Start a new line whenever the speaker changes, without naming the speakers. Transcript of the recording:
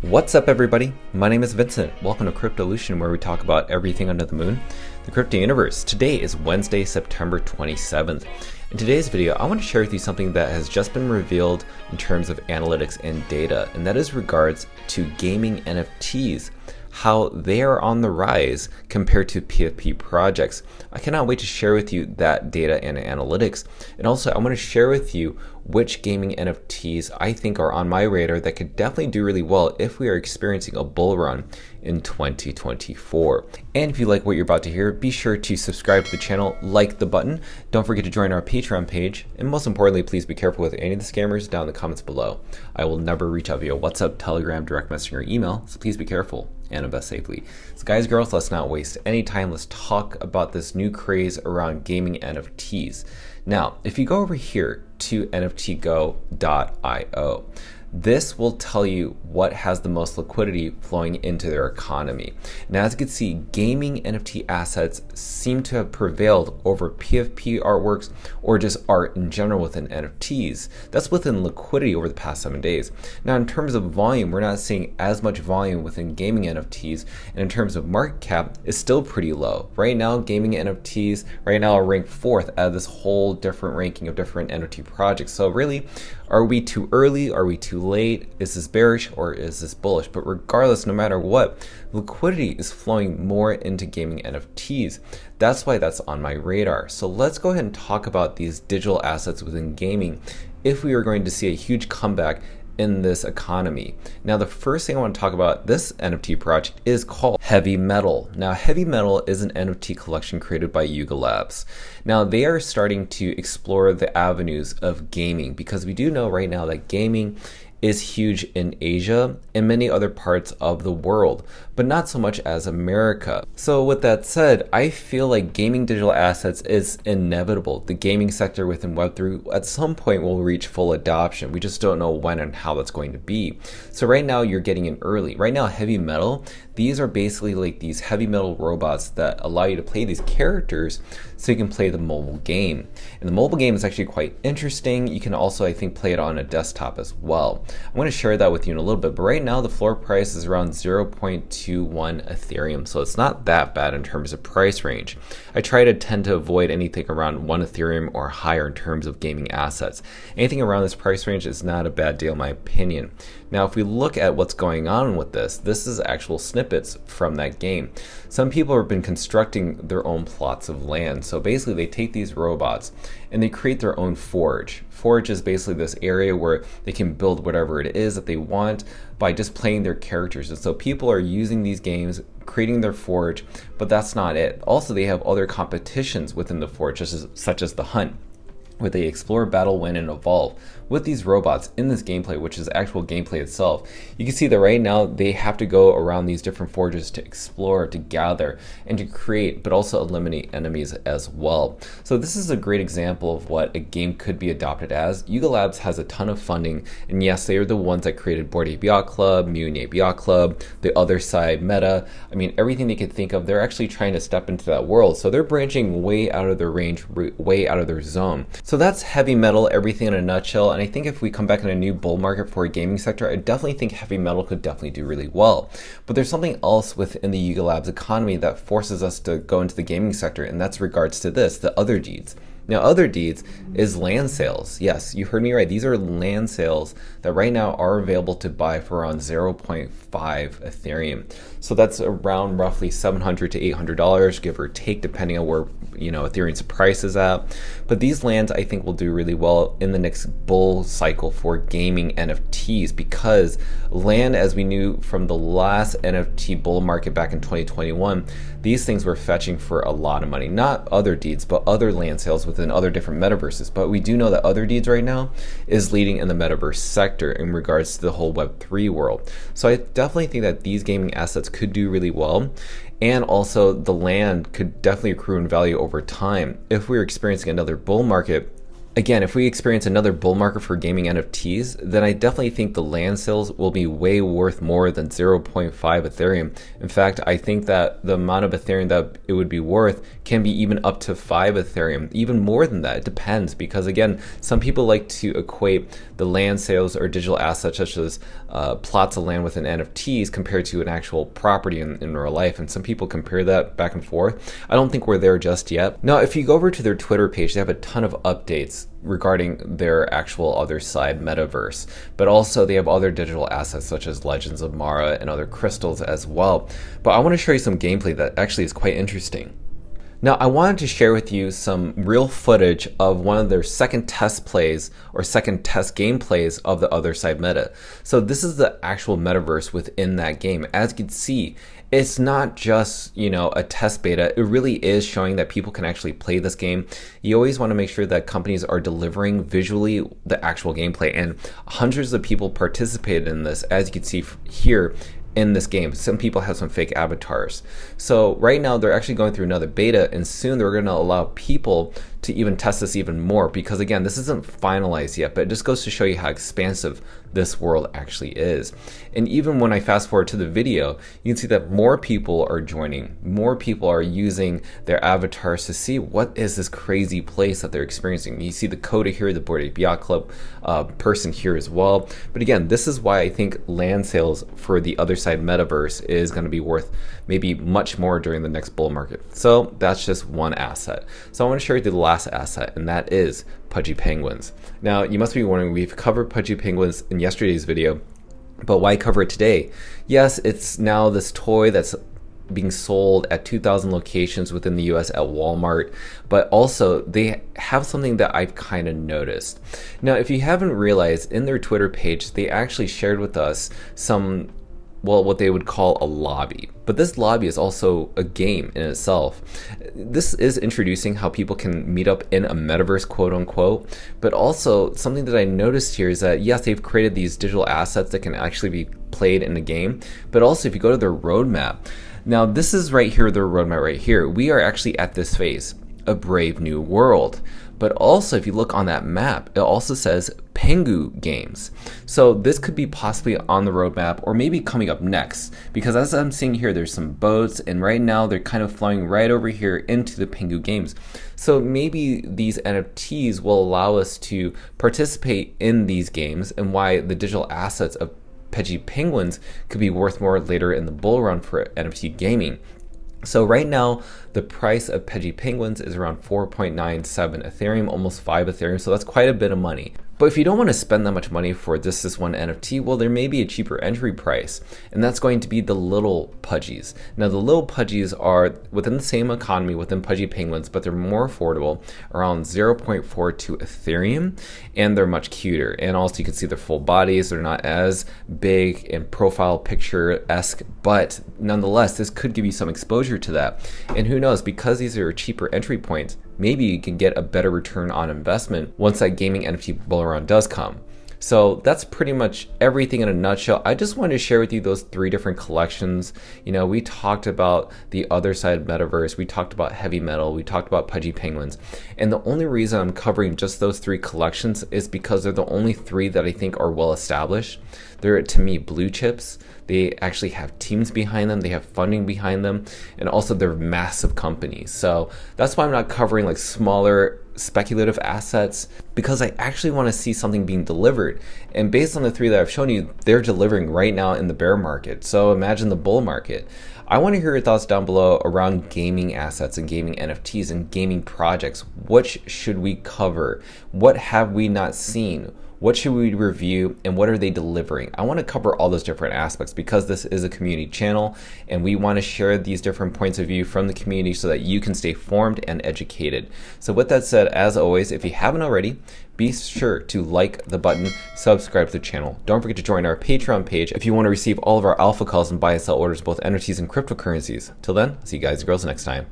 What's up, everybody? My name is Vincent. Welcome to Cryptolution, where we talk about everything under the moon, the crypto universe. Today is Wednesday, September 27th. In today's video, I want to share with you something that has just been revealed in terms of analytics and data, and that is regards to gaming NFTs, how they are on the rise compared to PFP projects. I cannot wait to share with you that data and analytics. And also, I want to share with you which gaming NFTs I think are on my radar that could definitely do really well if we are experiencing a bull run in 2024. And if you like what you're about to hear, be sure to subscribe to the channel, like the button. Don't forget to join our Patreon page. And most importantly, please be careful with any of the scammers down in the comments below. I will never reach out via WhatsApp, Telegram, direct messaging, or email, so please be careful and invest safely. So guys, girls, let's not waste any time. Let's talk about this new craze around gaming NFTs. Now, if you go over here to nftgo.io, this will tell you what has the most liquidity flowing into their economy. Now, as you can see, gaming NFT assets seem to have prevailed over PFP artworks or just art in general within NFTs. That's within liquidity over the past 7 days. Now, in terms of volume, we're not seeing as much volume within gaming NFTs, and in terms of market cap, it's still pretty low. Right now, gaming NFTs right now are ranked 4th out of this whole different ranking of different NFT projects. So really, are we too early? Are we too late? Is this bearish or is this bullish? But regardless, no matter what, liquidity is flowing more into gaming NFTs. That's why that's on my radar. So let's go ahead and talk about these digital assets within gaming if we are going to see a huge comeback in this economy. Now, the first thing I want to talk about this NFT project is called Heavy Metal. Now, Heavy Metal is an NFT collection created by Yuga Labs. Now, they are starting to explore the avenues of gaming because we do know right now that gaming is huge in Asia and many other parts of the world, but not so much as America. So with that said, I feel like gaming digital assets is inevitable. The gaming sector within Web3 at some point will reach full adoption. We just don't know when and how that's going to be. So right now you're getting in early. Right now, Heavy Metal, these are basically like these heavy metal robots that allow you to play these characters so you can play the mobile game. And the mobile game is actually quite interesting. You can also, I think, play it on a desktop as well. I'm going to share that with you in a little bit, but right now the floor price is around 0.21 Ethereum, so it's not that bad in terms of price range. I try to tend to avoid anything around 1 Ethereum or higher in terms of gaming assets. Anything around this price range is not a bad deal in my opinion. Now, if we look at what's going on with this is actual snippets from that game. Some people have been constructing their own plots of land. So basically they take these robots and they create their own forge. Forge is basically this area where they can build whatever it is that they want by just playing their characters. And so people are using these games, creating their forge, but that's not it. Also, they have other competitions within the forge, such as the hunt, where they explore, battle, win, and evolve with these robots in this gameplay, which is actual gameplay itself. You can see that right now they have to go around these different forges to explore, to gather, and to create, but also eliminate enemies as well. So this is a great example of what a game could be adopted as. Yuga Labs has a ton of funding, and yes, they are the ones that created Bored Ape Yacht Club, Mutant Ape Yacht Club, The Other Side, Meta. I mean, everything they could think of, they're actually trying to step into that world. So they're branching way out of their range, way out of their zone. So that's Heavy Metal, everything in a nutshell. And I think if we come back in a new bull market for a gaming sector, I definitely think Heavy Metal could definitely do really well. But there's something else within the Yuga Labs economy that forces us to go into the gaming sector, and that's regards to this, the other deeds. Now, other deeds is land sales. Yes, you heard me right. These are land sales that right now are available to buy for around 0.5 Ethereum. So that's around roughly $700 to $800, give or take, depending on where Ethereum's price is at. But these lands, I think, will do really well in the next bull cycle for gaming NFTs, because land, as we knew from the last NFT bull market back in 2021, these things were fetching for a lot of money. Not other deeds, but other land sales within other different metaverses. But we do know that other deeds right now is leading in the metaverse sector in regards to the whole Web3 world. So I definitely think that these gaming assets could do really well. And also the land could definitely accrue in value over time. If we're experiencing another bull market Again, if we experience another bull market for gaming NFTs, then I definitely think the land sales will be way worth more than 0.5 Ethereum. In fact, I think that the amount of Ethereum that it would be worth can be even up to 5 Ethereum, even more than that. It depends, because again, some people like to equate the land sales or digital assets such as plots of land within NFTs compared to an actual property in real life. And some people compare that back and forth. I don't think we're there just yet. Now, if you go over to their Twitter page, they have a ton of updates regarding their actual other side metaverse, but also they have other digital assets such as Legends of Mara and other crystals as well. But I want to show you some gameplay that actually is quite interesting. Now, I wanted to share with you some real footage of one of their second test plays or second test gameplays of the other side meta. So this is the actual metaverse within that game. As you can see, it's not just, a test beta. It really is showing that people can actually play this game. You always want to make sure that companies are delivering visually the actual gameplay, and hundreds of people participated in this, as you can see here in this game. Some people have some fake avatars. So right now they're actually going through another beta, and soon they're going to allow people to even test this even more, because again, this isn't finalized yet, but it just goes to show you how expansive this world actually is. And even when I fast forward to the video, you can see that more people are joining, more people are using their avatars to see what is this crazy place that they're experiencing. You see the Coda here, the Bored Ape Yacht Club person here as well. But again, this is why I think land sales for the other side metaverse is going to be worth maybe much more during the next bull market. So that's just one asset. So I want to share with you the last asset, and that is Pudgy Penguins. Now, you must be wondering, we've covered Pudgy Penguins in yesterday's video, but why cover it today? Yes, it's now this toy that's being sold at 2,000 locations within the US at Walmart, but also they have something that I've kind of noticed. Now, if you haven't realized, in their Twitter page, they actually shared with us some, well, what they would call a lobby. But this lobby is also a game in itself. This is introducing how people can meet up in a metaverse, quote unquote. But also something that I noticed here is that, yes, they've created these digital assets that can actually be played in the game. But also if you go to their roadmap, now this is right here, their roadmap right here. We are actually at this phase, a brave new world. But also if you look on that map, it also says Pengu games. So this could be possibly on the roadmap or maybe coming up next, because as I'm seeing here, there's some boats, and right now they're kind of flowing right over here into the Pengu games. So maybe these NFTs will allow us to participate in these games, and why the digital assets of Pudgy Penguins could be worth more later in the bull run for NFT gaming. So right now, the price of Pudgy Penguins is around 4.97 Ethereum, almost 5 Ethereum, so that's quite a bit of money. But if you don't want to spend that much money for this one NFT, well, there may be a cheaper entry price, and that's going to be the little Pudgies. Now, the little Pudgies are within the same economy within Pudgy Penguins, but they're more affordable, around 0.42 Ethereum, and they're much cuter. And also, you can see their full bodies. They're not as big and profile picture-esque, but nonetheless, this could give you some exposure to that. And who knows, because these are cheaper entry points, maybe you can get a better return on investment once that gaming NFT bull run does come. So that's pretty much everything in a nutshell. I just wanted to share with you those 3 different collections. We talked about the other side metaverse, we talked about heavy metal, we talked about Pudgy Penguins. And the only reason I'm covering just those 3 collections is because they're the only 3 that I think are well established. They're, to me, blue chips. They actually have teams behind them, they have funding behind them, and also they're massive companies. So that's why I'm not covering like smaller speculative assets, because I actually want to see something being delivered. And based on the 3 that I've shown you, they're delivering right now in the bear market. So imagine the bull market. I want to hear your thoughts down below around gaming assets and gaming NFTs and gaming projects. Which should we cover? What have we not seen? What should we review, and what are they delivering? I want to cover all those different aspects, because this is a community channel and we want to share these different points of view from the community so that you can stay formed and educated. So with that said, as always, if you haven't already, be sure to like the button, subscribe to the channel. Don't forget to join our Patreon page if you want to receive all of our alpha calls and buy and sell orders, both NFTs and cryptocurrencies. Till then, see you guys and girls next time.